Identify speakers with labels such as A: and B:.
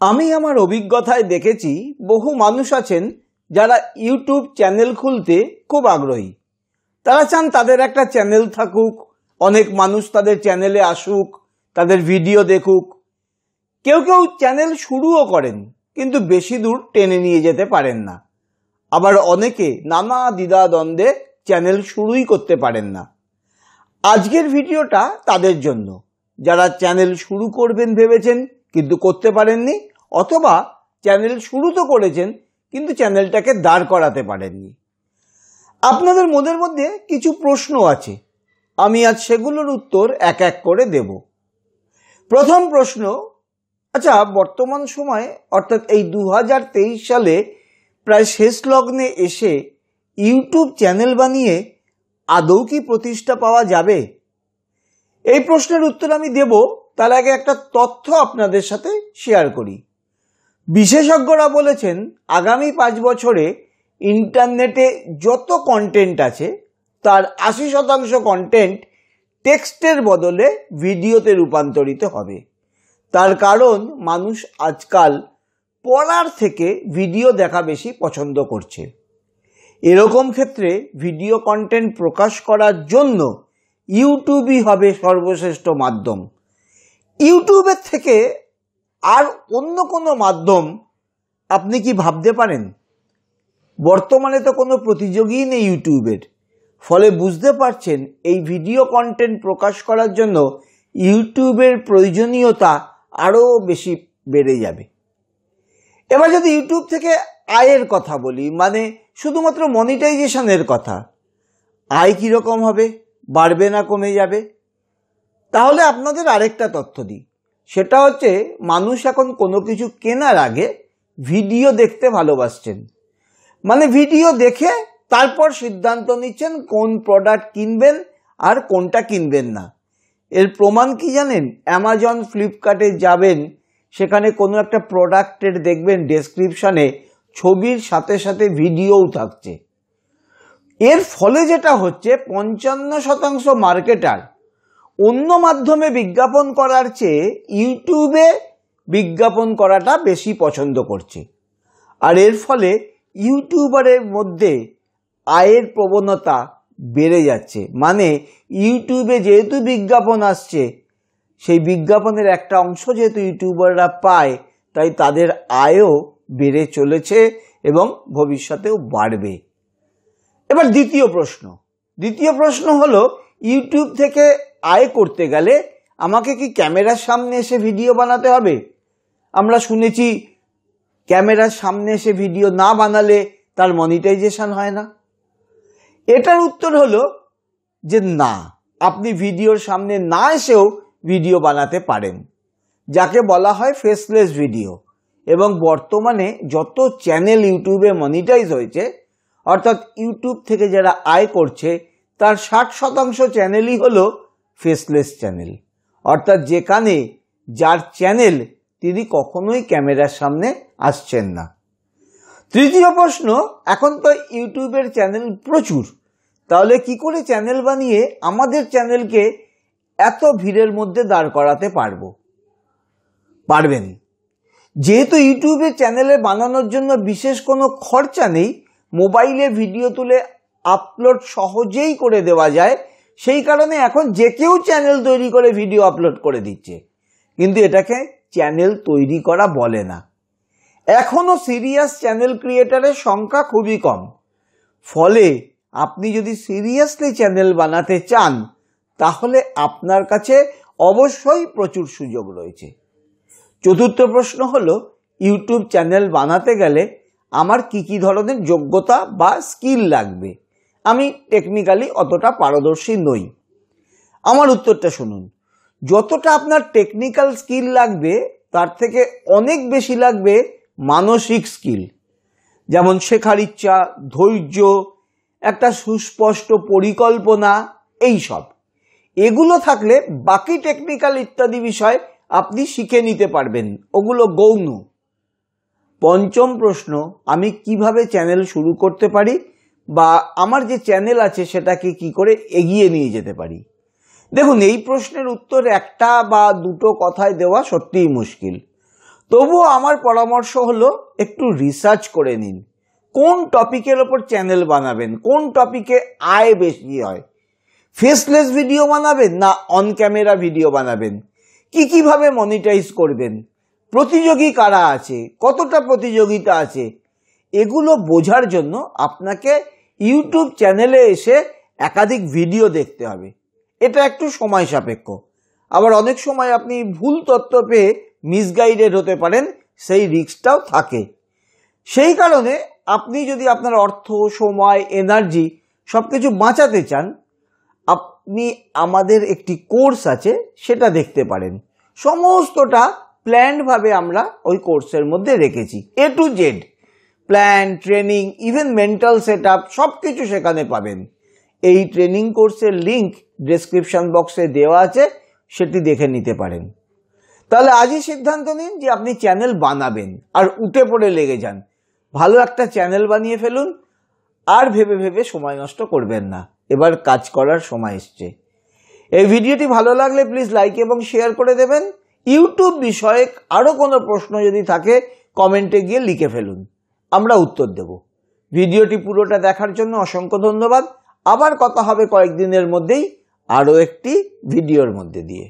A: আমি আমার অভিজ্ঞতায় দেখেছি বহু মানুষ আছেন যারা ইউটিউব চ্যানেল খুলতে খুব আগ্রহী। তারা চান তাদের একটা চ্যানেল থাকুক, অনেক মানুষ তাদের চ্যানেলে আসুক, তাদের ভিডিও দেখুক। কেউ কেউ চ্যানেল শুরুও করেন কিন্তু বেশি দূর টেনে নিয়ে যেতে পারেন না। আবার অনেকে নানা দ্বিধাদ্বন্দ্বে চ্যানেল শুরুই করতে পারেন না। আজকের ভিডিওটা তাদের জন্য, যারা চ্যানেল শুরু করবেন ভেবেছেন কিন্তু করতে পারেননি, অথবা চ্যানেল শুরু তো করেছেন কিন্তু চ্যানেলটাকে দাঁড় করাতে পারেননি। আপনাদের মনের মধ্যে কিছু প্রশ্ন আছে, আমি আজ সেগুলোর উত্তর এক এক করে দেব। প্রথম প্রশ্ন, আচ্ছা বর্তমান সময়ে অর্থাৎ এই 2023 সালে প্রায় শেষ লগ্নে এসে ইউটিউব চ্যানেল বানিয়ে আদৌ কি প্রতিষ্ঠা পাওয়া যাবে? এই প্রশ্নের উত্তর আমি দেব, তার আগে একটা তথ্য আপনাদের সাথে শেয়ার করি। বিশেষজ্ঞরা বলেছেন আগামী 5 বছরে ইন্টারনেটে যত কন্টেন্ট আছে তার 80% কন্টেন্ট টেক্সটের বদলে ভিডিওতে রূপান্তরিত হবে। তার কারণ মানুষ আজকাল পড়ার থেকে ভিডিও দেখা বেশি পছন্দ করছে। এরকম ক্ষেত্রে ভিডিও কন্টেন্ট প্রকাশ করার জন্য ইউটিউবই হবে সর্বশ্রেষ্ঠ মাধ্যম। ইউটিউবের থেকে আর অন্য কোনো মাধ্যম আপনি কি ভাবতে পারেন? বর্তমানে তো কোনো প্রতিযোগী নেই ইউটিউবের, ফলে বুঝতে পারছেন এই ভিডিও কন্টেন্ট প্রকাশ করার জন্য ইউটিউবের প্রয়োজনীয়তা আরও বেশি বেড়ে যাবে। এবার যদি ইউটিউব থেকে আয়ের কথা বলি, মানে শুধুমাত্র মনিটাইজেশনের কথা, আয় কীরকম হবে? বাড়বে না কমে যাবে? তাহলে আপনাদের আরেকটা তথ্য দিই, সেটা হচ্ছে মানুষ এখন কোনো কিছু কেনার আগে ভিডিও দেখতে ভালোবাসছেন। মানে ভিডিও দেখে তারপর সিদ্ধান্ত নিচ্ছেন কোন প্রোডাক্ট কিনবেন আর কোনটা কিনবেন না। এর প্রমাণ কি জানেন? অ্যামাজন, ফ্লিপকার্টে যাবেন, সেখানে কোনো একটা প্রোডাক্টের দেখবেন ডেসক্রিপশনে ছবির সাথে সাথে ভিডিওও থাকছে। এর ফলে যেটা হচ্ছে 55% মার্কেটার অন্য মাধ্যমে বিজ্ঞাপন করার চেয়ে ইউটিউবে বিজ্ঞাপন করাটা বেশি পছন্দ করছে। আর এর ফলে ইউটিউবারের মধ্যে আয়ের প্রবণতা বেড়ে যাচ্ছে। মানে ইউটিউবে যেহেতু বিজ্ঞাপন আসছে, সেই বিজ্ঞাপনের একটা অংশ যেহেতু ইউটিউবাররা পায়, তাই তাদের আয়ও বেড়ে চলেছে এবং ভবিষ্যতেও বাড়বে। এবার দ্বিতীয় প্রশ্ন হলো, ইউটিউব থেকে আয় করতে গেলে আমাকে কি ক্যামেরার সামনে এসে ভিডিও বানাতে হবে? আমরা শুনেছি ক্যামেরার সামনে এসে ভিডিও না বানালে তার মনিটাইজেশন হয় না। এটার উত্তর হলো যে না, আপনি ভিডিওর সামনে না এসেও ভিডিও বানাতে পারেন, যাকে বলা হয় ফেসলেস ভিডিও। এবং বর্তমানে যত চ্যানেল ইউটিউবে মনিটাইজ হয়েছে, অর্থাৎ ইউটিউব থেকে যারা আয় করছে তার 60% চ্যানেলই হলো ফেসলেস চ্যানেল, অর্থাৎ যেখানে যার চ্যানেল তিনি কখনোই ক্যামেরার সামনে আসছেন না। তৃতীয় প্রশ্ন, এখন তো ইউটিউবের চ্যানেল প্রচুর, তাহলে কি করে চ্যানেল বানিয়ে আমাদের চ্যানেলকে এত ভিড়ের মধ্যে দাঁড় করাতে পারবো? পারবেন। যেহেতু ইউটিউবে চ্যানেলে বানানোর জন্য বিশেষ কোনো খরচা নেই, মোবাইলে ভিডিও তুলে আপলোড সহজেই করে দেওয়া যায়, সেই কারণে এখন যে কেউ চ্যানেল তৈরি করে ভিডিও আপলোড করে দিচ্ছে। কিন্তু এটাকে চ্যানেল তৈরি করা বলে না। এখনও সিরিয়াস চ্যানেল ক্রিয়েটারের সংখ্যা খুবই কম। ফলে আপনি যদি সিরিয়াসলি চ্যানেল বানাতে চান, তাহলে আপনার কাছে অবশ্যই প্রচুর সুযোগ রয়েছে। চতুর্থ প্রশ্ন হলো, ইউটিউব চ্যানেল বানাতে গেলে আমার কি কি ধরনের যোগ্যতা বা স্কিল লাগবে? আমি টেকনিক্যালি অতটা পারদর্শী নই। আমার উত্তরটা শুনুন। যতটা আপনার টেকনিক্যাল স্কিল লাগবে, তার থেকে অনেক বেশি লাগবে মানসিক স্কিল, যেমন শেখার ইচ্ছা, ধৈর্য, একটা সুস্পষ্ট পরিকল্পনা, এইসব। এগুলো থাকলে বাকি টেকনিক্যাল ইত্যাদি বিষয় আপনি শিখে নিতে পারবেন, ওগুলো গৌণ। পঞ্চম প্রশ্ন, আমি কিভাবে চ্যানেল শুরু করতে পারি বা আমার যে চ্যানেল আছে সেটাকে কি করে এগিয়ে নিয়ে যেতে পারি? দেখুন, এই প্রশ্নের উত্তর একটা বা দুটো কথায় দেওয়া সত্যিই মুশকিল। তবুও আমার পরামর্শ হলো একটু রিসার্চ করে নিন কোন টপিকের ওপর চ্যানেল বানাবেন, কোন টপিকে আয় বেশি হয়। ফেসলেস ভিডিও বানাবেন না অন ক্যামেরা ভিডিও বানাবেন, কিভাবে মনিটাইজ করবেন, প্রতিযোগী কারা আছে, কতটা প্রতিযোগিতা আছে, এগুলো বোঝার জন্য আপনাকে ইউটিউব চ্যানেলে এসে একাধিক ভিডিও দেখতে হবে। এটা একটু সময় সাপেক্ষ, আবার অনেক সময় আপনি ভুল তথ্য পেয়ে মিসগাইডেড হতে পারেন, সেই রিস্কটাও থাকে। সেই কারণে আপনি যদি আপনার অর্থ, সময়, এনার্জি সবকিছু বাঁচাতে চান, আপনি আমাদের একটি কোর্স আছে সেটা দেখতে পারেন। সমস্তটা প্ল্যান্ডভাবে আমরা ওই কোর্সের মধ্যে রেখেছি, A to Z, plan, training, even mental set up সবকিছু সেখানে পাবেন। এই ট্রেনিং কোর্সের লিঙ্ক ডেসক্রিপশন বক্সে দেওয়া আছে, সেটি দেখে নিতে পারেন। তাহলে আজই সিদ্ধান্ত নিন যে আপনি চ্যানেল বানাবেন আর উঠে পড়ে লেগে যান, ভালো একটা চ্যানেল বানিয়ে ফেলুন, আর ভেবে ভেবে সময় নষ্ট করবেন না। এবার কাজ করার সময় এসছে। এই ভিডিওটি ভালো লাগলে প্লিজ লাইক এবং শেয়ার করে দেবেন। ইউটিউব বিষয়ে আরও কোনো প্রশ্ন যদি থাকে কমেন্টে গিয়ে লিখে ফেলুন, আমরা উত্তর দেব। ভিডিওটি পুরোটা দেখার জন্য অসংখ্য ধন্যবাদ। আবার কথা হবে কয়েকদিনের মধ্যেই আরও একটি ভিডিওর মধ্যে দিয়ে।